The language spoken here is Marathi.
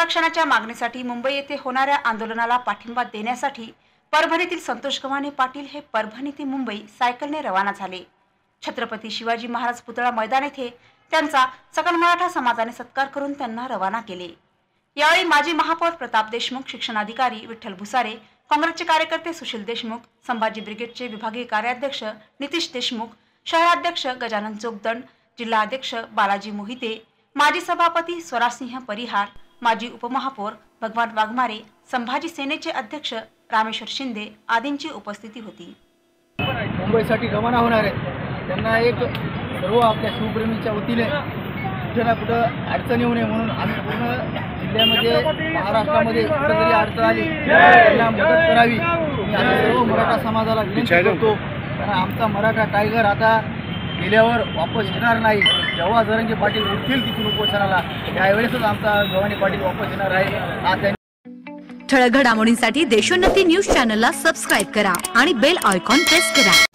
आरक्षणाच्या मागणीसाठी मुंबई येथे होणाऱ्या आंदोलनाला पाठिंबा देण्यासाठी परभणीतील संतोष गव्हाणे पाटील हे परभणी ते मुंबई सायकलने रवाना झाले। छत्रपती शिवाजी महाराज पुतळा मैदान येथे त्यांचा सकल मराठा समाजाने सत्कार करून त्यांना रवाना केले। यावेळी माजी महापौर प्रताप देशमुख, शिक्षणाधिकारी विठ्ठल भुसारे, काँग्रेसचे कार्यकर्ते सुशील देशमुख, संभाजी ब्रिगेडचे विभागीय कार्याध्यक्ष नितीश देशमुख, शहराध्यक्ष गजानन जोगदंड, जिल्हाध्यक्ष बालाजी मोहिते, माजी सभापती स्वरासिंह परिहार, माजी उपमहापौर भगवान वाघमारे, संभाजी सेनेचे अध्यक्ष रामेश्वर शिंदे आदींची उपस्थिती होती। मुंबईसाठी रवाना होणार आहे त्यांना एक सर्व आपल्या शिवप्रेमीच्या वतीने कुठे ना कुठं अडचण येऊ नये म्हणून आम्ही पूर्ण जिल्ह्यामध्ये महाराष्ट्रामध्ये कुठेतरी अडचण आली त्यांना मदत करावी आणि सर्व मराठा समाजाला विनंती करतो। कारण आमचा मराठा टायगर आता गेल्यावर वापस येणार नाही। जेव्हा जरांगे पाटील उठतील तिथून उपोषणाला त्यावेळेसच आमचा गव्हाणे पाटील वापस येणार आहे। ठळक घडामोडींसाठी देशोन्नती न्यूज चॅनलला सबस्क्राइब करा आणि बेल आयकॉन प्रेस करा।